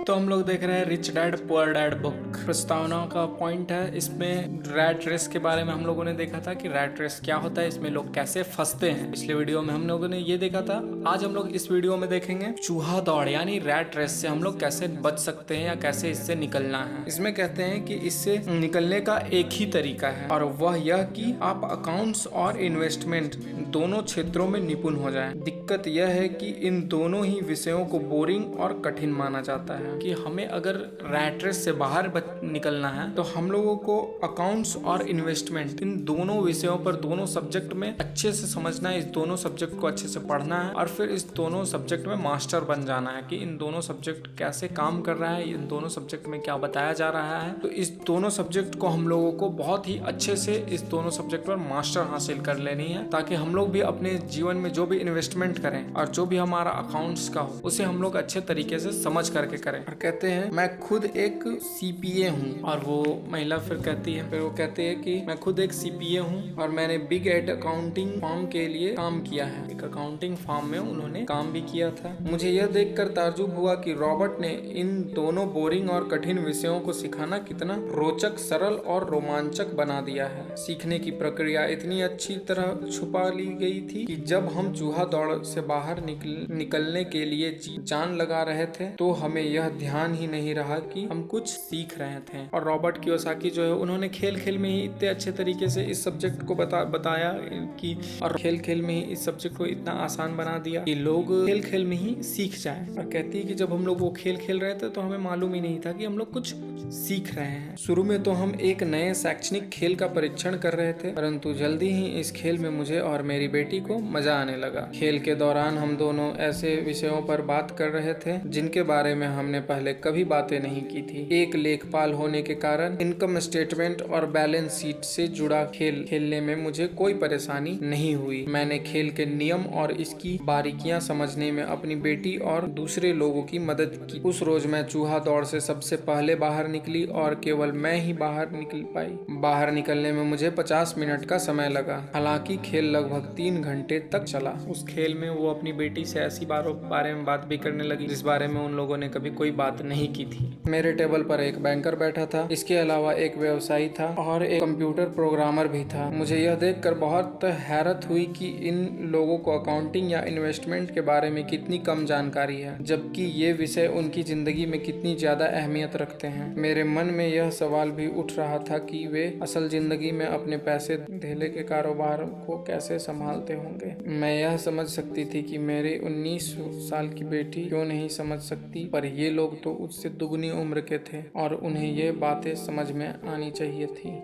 तो हम लोग देख रहे हैं rich dad poor dad book. प्रस्तावना का पॉइंट है इसमें रैट रेस के बारे में हम लोगों ने देखा था कि रैट रेस क्या होता है, इसमें लोग कैसे फंसते हैं। पिछले वीडियो में हम लोगों ने ये देखा था। आज हम लोग इस वीडियो में देखेंगे चूहा दौड़ यानी रैट रेस से हम लोग कैसे बच सकते हैं या कैसे इससे निकलना है। इसमें कहते हैं कि इससे निकलने का एक ही तरीका है और वह यह कि आप अकाउंट्स और इन्वेस्टमेंट दोनों क्षेत्रों में निपुण हो जाएं। दिक्कत यह है कि इन दोनों ही विषयों को बोरिंग और कठिन माना जाता है कि हमें अगर रैट रेस से बाहर निकलना है तो हम लोगों को अकाउंट्स और इन्वेस्टमेंट इन दोनों विषयों पर दोनों सब्जेक्ट में अच्छे से समझना है, इस दोनों सब्जेक्ट को अच्छे से पढ़ना है और फिर इस दोनों सब्जेक्ट में मास्टर बन जाना है कि इन दोनों सब्जेक्ट कैसे काम कर रहा है, इन दोनों सब्जेक्ट में क्या बताया जा रहा है। तो इस दोनों सब्जेक्ट को हम लोगों को बहुत ही अच्छे से इस दोनों सब्जेक्ट पर मास्टर हासिल कर लेनी है ताकि हम लोग भी अपने जीवन में जो भी इन्वेस्टमेंट करें और जो भी हमारा अकाउंट्स का हो उसे हम लोग अच्छे तरीके से समझ करके करें। और कहते हैं मैं खुद एक सीपीए हूँ और वो महिला फिर कहती है, फिर वो कहते हैं कि मैं खुद एक सीपीए हूँ और मैंने बिग एड अकाउंटिंग फर्म के लिए काम किया है। एक अकाउंटिंग फर्म में उन्होंने काम भी किया था। मुझे यह देखकर ताज्जुब हुआ कि रॉबर्ट ने इन दोनों बोरिंग और कठिन विषयों को सिखाना कितना रोचक, सरल और रोमांचक बना दिया है। सीखने की प्रक्रिया इतनी अच्छी तरह छुपा ली गई थी कि जब हम चूहा दौड़ से बाहर निकलने के लिए जान लगा रहे थे तो हमें यह ध्यान ही नहीं रहा कि हम कुछ सीख रहे थे। और रॉबर्ट कियोसाकी जो है उन्होंने खेल खेल में ही इतने अच्छे तरीके से इस सब्जेक्ट को बताया कि और खेल खेल में ही इस सब्जेक्ट को इतना आसान बना दिया कि लोग खेल खेल में ही सीख जाएं। और कहती है कि जब हम लोग वो खेल खेल रहे थे तो हमें मालूम ही नहीं था कि हम लोग कुछ सीख रहे हैं। शुरू में तो हम एक नए शैक्षणिक खेल का परीक्षण कर रहे थे, परंतु जल्दी ही इस खेल में मुझे और मेरी बेटी को मजा आने लगा। खेल के दौरान हम दोनों ऐसे विषयों पर बात कर रहे थे जिनके बारे में हमने पहले कभी बातें नहीं की थी। एक लेखपाल होने के कारण इनकम स्टेटमेंट और बैलेंस शीट से जुड़ा खेल खेलने में मुझे कोई परेशानी नहीं हुई। मैंने खेल के नियम और इसकी बारीकियां समझने में अपनी बेटी और दूसरे लोगों की मदद की। उस रोज मैं चूहा दौड़ से सबसे पहले बाहर निकली और केवल मैं ही बाहर निकल पाई। बाहर निकलने में मुझे 50 मिनट का समय लगा। हालांकि खेल लगभग 3 घंटे तक चला। उस खेल में वो अपनी बेटी से ऐसी बारे में बात भी करने लगी जिस बारे में उन लोगों ने कभी कोई बात नहीं की थी। मेरे टेबल पर एक बैंकर बैठा था, इसके अलावा एक व्यवसायी था और एक कंप्यूटर प्रोग्रामर भी था। मुझे यह देखकर बहुत हैरत हुई कि इन लोगों को अकाउंटिंग या इन्वेस्टमेंट के बारे में कितनी कम जानकारी है, जबकि ये विषय उनकी जिंदगी में कितनी ज्यादा अहमियत रखते हैं। मेरे मन में यह सवाल भी उठ रहा था कि वे असल जिंदगी में अपने पैसे धेले के कारोबार को कैसे संभालते होंगे। मैं यह समझ सकती थी कि मेरी 19 साल की बेटी क्यों नहीं समझ सकती, पर ये लोग तो उससे दुगनी उम्र के थे और उन्हें ये बातें समझ में आनी चाहिए थी।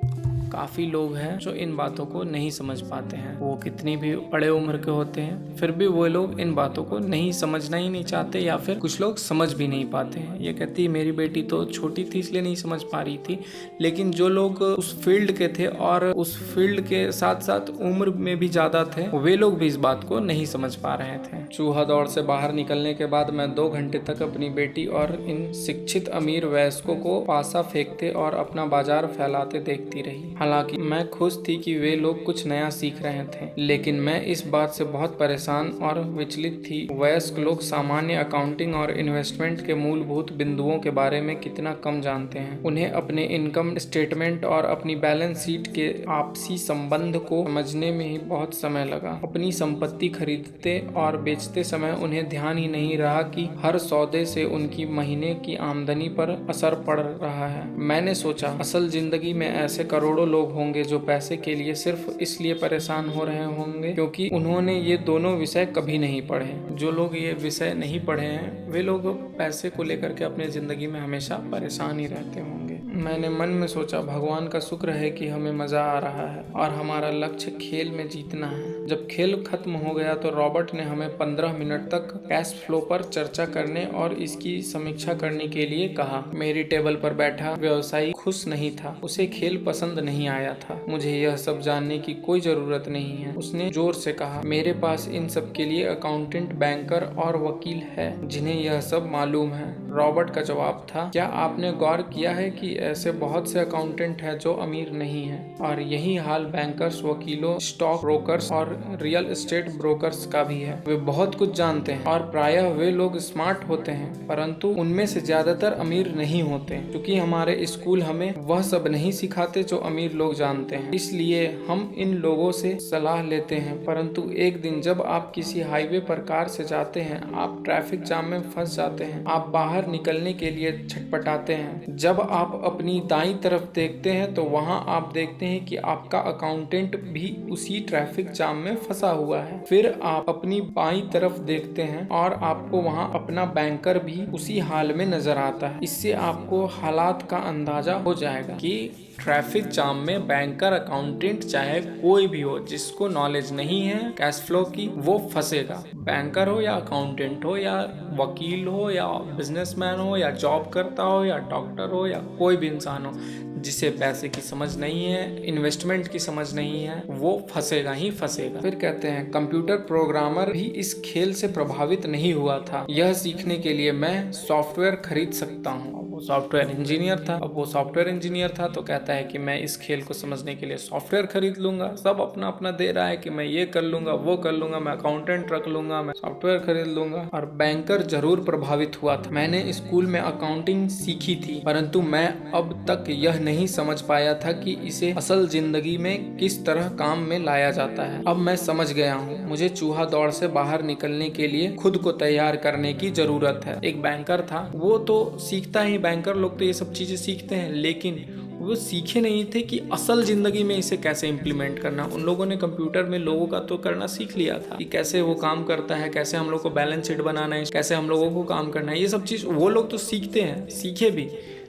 काफ़ी लोग हैं जो इन बातों को नहीं समझ पाते हैं, वो कितनी भी बड़े उम्र के होते हैं फिर भी वो लोग इन बातों को नहीं समझना ही नहीं चाहते या फिर कुछ लोग समझ भी नहीं पाते हैं। ये कहती है मेरी बेटी तो छोटी थी इसलिए नहीं समझ पा रही थी, लेकिन जो लोग उस फील्ड के थे और उस फील्ड के साथ साथ उम्र में भी ज़्यादा थे वे लोग भी इस बात को नहीं समझ पा रहे थे। चूहा दौड़ से बाहर निकलने के बाद मैं 2 घंटे तक अपनी बेटी और इन शिक्षित अमीर वयस्कों को पासा फेंकते और अपना बाजार फैलाते देखती रही। हालांकि मैं खुश थी कि वे लोग कुछ नया सीख रहे थे, लेकिन मैं इस बात से बहुत परेशान और विचलित थी। वयस्क लोग सामान्य अकाउंटिंग और इन्वेस्टमेंट के मूलभूत बिंदुओं के बारे में कितना कम जानते हैं। उन्हें अपने इनकम स्टेटमेंट और अपनी बैलेंस शीट के आपसी संबंध को समझने में ही बहुत समय लगा। अपनी संपत्ति खरीदते और बेचते समय उन्हें ध्यान ही नहीं रहा कि हर सौदे से उनकी महीने की आमदनी पर असर पड़ रहा है। मैंने सोचा असल जिंदगी में ऐसे करोड़ों लोग होंगे जो पैसे के लिए सिर्फ इसलिए परेशान हो रहे होंगे क्योंकि उन्होंने ये दोनों विषय कभी नहीं पढ़े। जो लोग ये विषय नहीं पढ़े हैं वे लोग पैसे को लेकर के अपने जिंदगी में हमेशा परेशान ही रहते होंगे। मैंने मन में सोचा भगवान का शुक्र है कि हमें मजा आ रहा है और हमारा लक्ष्य खेल में जीतना है। जब खेल खत्म हो गया तो रॉबर्ट ने हमें 15 मिनट तक कैश फ्लो पर चर्चा करने और इसकी समीक्षा करने के लिए कहा। मेरी टेबल पर बैठा व्यवसायी खुश नहीं था, उसे खेल पसंद नहीं आया था। मुझे यह सब जानने की कोई जरूरत नहीं है, उसने जोर से कहा। मेरे पास इन सब के लिए अकाउंटेंट, बैंकर और वकील है जिन्हें यह सब मालूम है। रॉबर्ट का जवाब था, क्या आपने गौर किया है कि ऐसे बहुत से अकाउंटेंट हैं जो अमीर नहीं हैं, और यही हाल बैंकर्स, वकीलों, स्टॉक ब्रोकर्स और रियल एस्टेट ब्रोकर्स का भी है। वे बहुत कुछ जानते हैं और प्रायः वे लोग स्मार्ट होते हैं, परंतु उनमें से ज्यादातर अमीर नहीं होते, क्योंकि हमारे स्कूल हमें वह सब नहीं सिखाते जो अमीर लोग जानते हैं। इसलिए हम इन लोगों से सलाह लेते हैं। परंतु एक दिन जब आप किसी हाईवे पर कार से जाते हैं, आप ट्रैफिक जाम में फंस जाते हैं, आप बाहर निकलने के लिए छटपटाते हैं। जब आप अपनी दाईं तरफ देखते हैं तो वहां आप देखते हैं कि आपका अकाउंटेंट भी उसी ट्रैफिक जाम में फंसा हुआ है। फिर आप अपनी बाईं तरफ देखते हैं और आपको वहां अपना बैंकर भी उसी हाल में नजर आता है। इससे आपको हालात का अंदाजा हो जाएगा कि ट्रैफिक जाम में बैंकर, अकाउंटेंट, चाहे कोई भी हो, जिसको नॉलेज नहीं है कैश फ्लो की, वो फंसेगा। बैंकर हो या अकाउंटेंट हो या वकील हो या बिजनेसमैन हो या जॉब करता हो या डॉक्टर हो या कोई भी इंसान हो जिसे पैसे की समझ नहीं है, इन्वेस्टमेंट की समझ नहीं है, वो फंसेगा ही फंसेगा। फिर कहते हैं कंप्यूटर प्रोग्रामर भी इस खेल से प्रभावित नहीं हुआ था। यह सीखने के लिए मैं सॉफ्टवेयर खरीद सकता हूँ। सॉफ्टवेयर इंजीनियर था। अब वो सॉफ्टवेयर इंजीनियर था तो कहता है कि मैं इस खेल को समझने के लिए सॉफ्टवेयर खरीद लूंगा। सब अपना अपना दे रहा है कि मैं ये कर लूंगा, वो कर लूंगा, मैं अकाउंटेंट रख लूंगा, मैं सॉफ्टवेयर खरीद लूंगा। और बैंकर जरूर प्रभावित हुआ था। मैंने स्कूल में अकाउंटिंग सीखी थी, परंतु मैं अब तक यह नहीं समझ पाया था कि इसे असल जिंदगी में किस तरह काम में लाया जाता है। अब मैं समझ गया हूँ, मुझे चूहा दौड़ से बाहर निकलने के लिए खुद को तैयार करने की जरूरत है। एक बैंकर था, वो तो सीखता ही, बैंकर लोग तो ये सब चीजें सीखते हैं, लेकिन वो सीखे नहीं थे कि असल जिंदगी में इसे कैसे इम्प्लीमेंट करना। उन लोगों ने कंप्यूटर में लोगों का तो करना सीख लिया था कि कैसे वो काम करता है, कैसे हम लोग को बैलेंस शीट बनाना है, कैसे हम लोगों को काम करना है। ये सब चीज वो लोग तो सीखते हैं, सीखे भी,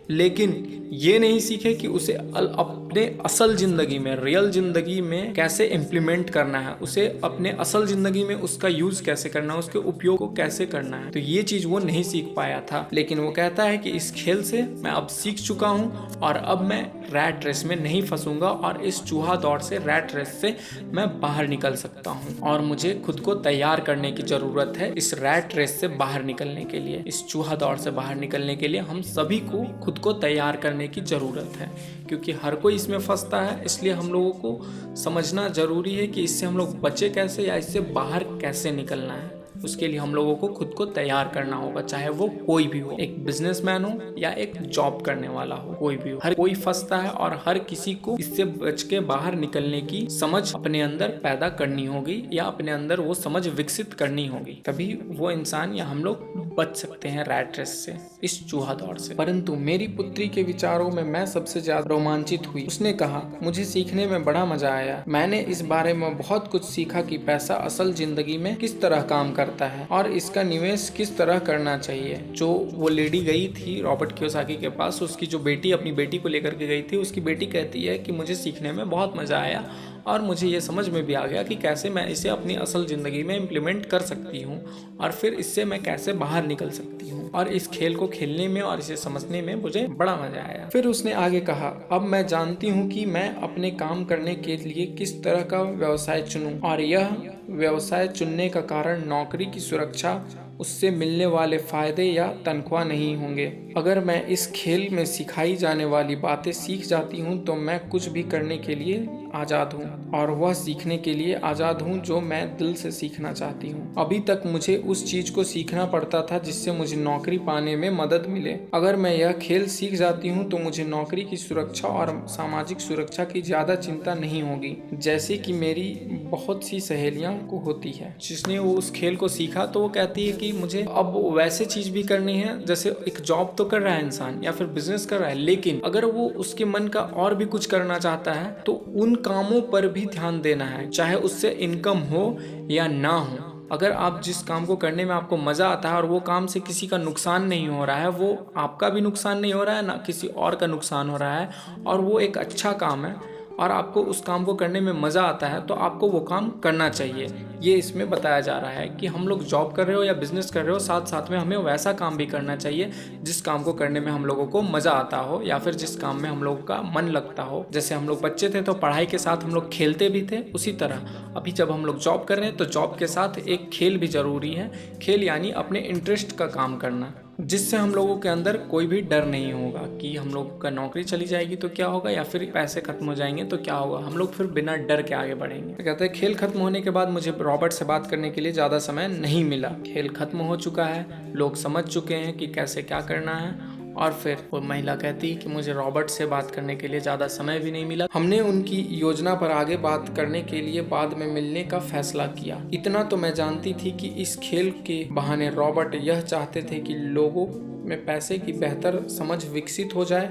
लेकिन ये नहीं सीखे कि उसे अपने असल जिंदगी में, रियल जिंदगी में कैसे इम्प्लीमेंट करना है, उसे अपने असल जिंदगी में उसका यूज कैसे करना है, उसके उपयोग को कैसे करना है। तो ये चीज वो नहीं सीख पाया था। लेकिन वो कहता है कि इस खेल से मैं अब सीख चुका हूँ और अब मैं रैट रेस में नहीं फंसूंगा और इस चूहा दौड़ से, रैट रेस से मैं बाहर निकल सकता हूँ। और मुझे खुद को तैयार करने की जरूरत है इस रैट रेस से बाहर निकलने के लिए, इस चूहा दौड़ से बाहर निकलने के लिए हम सभी को खुद को तैयार करने की जरूरत है, क्योंकि हर कोई इसमें फंसता है। इसलिए हम लोगों को समझना जरूरी है कि इससे हम लोग बचे कैसे या इससे बाहर कैसे निकलना है। उसके लिए हम लोगों को खुद को तैयार करना होगा, चाहे वो कोई भी हो, एक बिजनेसमैन हो या एक जॉब करने वाला हो, कोई भी हो। हर कोई फंसता है और हर किसी को इससे बच के बाहर निकलने की समझ अपने अंदर पैदा करनी होगी या अपने अंदर वो समझ विकसित करनी होगी, तभी वो इंसान या हम लोग बच सकते हैं रैट रेस से, इस चूहा दौड़ से। परंतु मेरी पुत्री के विचारों में मैं सबसे ज्यादा रोमांचित हुई। उसने कहा, मुझे सीखने में बड़ा मजा आया। मैंने इस बारे में बहुत कुछ सीखा कि पैसा असल जिंदगी में किस तरह काम करता है और इसका निवेश किस तरह करना चाहिए। जो वो लेडी गई थी रॉबर्ट कियोसाकी के पास, उसकी जो बेटी, अपनी बेटी को लेकर के गई थी, उसकी बेटी कहती है कि मुझे सीखने में बहुत मजा आया और मुझे ये समझ में भी आ गया कि कैसे मैं इसे अपनी असल ज़िंदगी में इम्प्लीमेंट कर सकती हूँ और फिर इससे मैं कैसे बाहर निकल सकती हूँ। और इस खेल को खेलने में और इसे समझने में मुझे बड़ा मजा आया। फिर उसने आगे कहा, अब मैं जानती हूँ कि मैं अपने काम करने के लिए किस तरह का व्यवसाय चुनूं, और यह व्यवसाय चुनने का कारण नौकरी की सुरक्षा, उससे मिलने वाले फायदे या तनख्वाह नहीं होंगे। अगर मैं इस खेल में सिखाई जाने वाली बातें सीख जाती हूँ तो मैं कुछ भी करने के लिए आज़ाद हूँ और वह सीखने के लिए आज़ाद हूँ जो मैं दिल से सीखना चाहती हूँ। अभी तक मुझे उस चीज़ को सीखना पड़ता था जिससे मुझे नौकरी पाने में मदद मिले। अगर मैं यह खेल सीख जाती हूँ तो मुझे नौकरी की सुरक्षा और सामाजिक सुरक्षा की ज़्यादा चिंता नहीं होगी, जैसे कि मेरी बहुत सी सहेलियाँ को होती है। जिसने वो उस खेल को सीखा तो वो कहती है कि मुझे अब वैसे चीज भी करनी है, जैसे एक जॉब तो कर रहा है इंसान या फिर बिजनेस कर रहा है, लेकिन अगर वो उसके मन का और भी कुछ करना चाहता है तो उन कामों पर भी ध्यान देना है, चाहे उससे इनकम हो या ना हो। अगर आप जिस काम को करने में आपको मजा आता है और वो काम से किसी का नुकसान नहीं हो रहा है, वो आपका भी नुकसान नहीं हो रहा है, ना किसी और का नुकसान हो रहा है, और वो एक अच्छा काम है और आपको उस काम को करने में मज़ा आता है, तो आपको वो काम करना चाहिए। ये इसमें बताया जा रहा है कि हम लोग जॉब कर रहे हो या बिजनेस कर रहे हो, साथ साथ में हमें वैसा काम भी करना चाहिए जिस काम को करने में हम लोगों को मज़ा आता हो या फिर जिस काम में हम लोगों का मन लगता हो। जैसे हम लोग बच्चे थे तो पढ़ाई के साथ हम लोग खेलते भी थे, उसी तरह अभी जब हम लोग जॉब कर रहे हैं तो जॉब के साथ एक खेल भी ज़रूरी है। खेल यानी अपने इंटरेस्ट का काम करना, जिससे हम लोगों के अंदर कोई भी डर नहीं होगा कि हम लोगों का नौकरी चली जाएगी तो क्या होगा, या फिर पैसे खत्म हो जाएंगे तो क्या होगा। हम लोग फिर बिना डर के आगे बढ़ेंगे। तो कहते हैं खेल खत्म होने के बाद मुझे रॉबर्ट से बात करने के लिए ज़्यादा समय नहीं मिला। खेल खत्म हो चुका है, लोग समझ चुके हैं कि कैसे क्या करना है। और फिर वो महिला कहती कि मुझे रॉबर्ट से बात करने के लिए ज़्यादा समय भी नहीं मिला। हमने उनकी योजना पर आगे बात करने के लिए बाद में मिलने का फैसला किया। इतना तो मैं जानती थी कि इस खेल के बहाने रॉबर्ट यह चाहते थे कि लोगों में पैसे की बेहतर समझ विकसित हो जाए।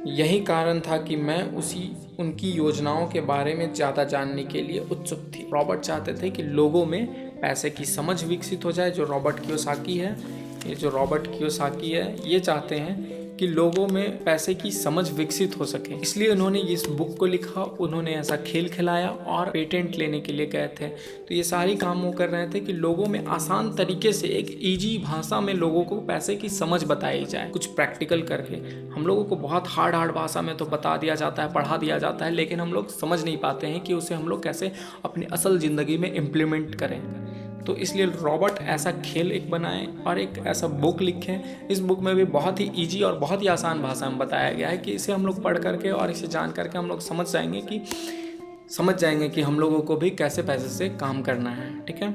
यही कारण था कि मैं उनकी योजनाओं के बारे में ज़्यादा जानने के लिए उत्सुक थी। रॉबर्ट चाहते थे कि लोगों में पैसे की समझ विकसित हो जाए। जो रॉबर्ट कियोसाकी है, ये चाहते हैं कि लोगों में पैसे की समझ विकसित हो सके। इसलिए उन्होंने इस बुक को लिखा, उन्होंने ऐसा खेल खिलाया और पेटेंट लेने के लिए गए थे। तो ये सारी काम वो कर रहे थे कि लोगों में आसान तरीके से एक इजी भाषा में लोगों को पैसे की समझ बताई जाए, कुछ प्रैक्टिकल करके। हम लोगों को बहुत हार्ड भाषा में तो बता दिया जाता है, पढ़ा दिया जाता है, लेकिन हम लोग समझ नहीं पाते हैं कि उसे हम लोग कैसे अपनी असल ज़िंदगी में इम्प्लीमेंट करें। तो इसलिए रॉबर्ट ऐसा खेल एक बनाए और एक ऐसा बुक लिखें। इस बुक में भी बहुत ही इजी और बहुत ही आसान भाषा में बताया गया है कि इसे हम लोग पढ़ करके और इसे जान करके हम लोग समझ जाएंगे कि हम लोगों को भी कैसे पैसे से काम करना है। ठीक है,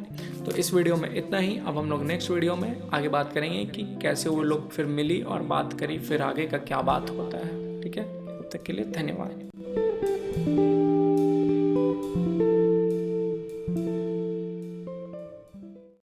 तो इस वीडियो में इतना ही। अब हम लोग नेक्स्ट वीडियो में आगे बात करेंगे कि कैसे वो लोग फिर मिली और बात करी, फिर आगे का क्या बात होता है। ठीक है, तब तक के लिए धन्यवाद।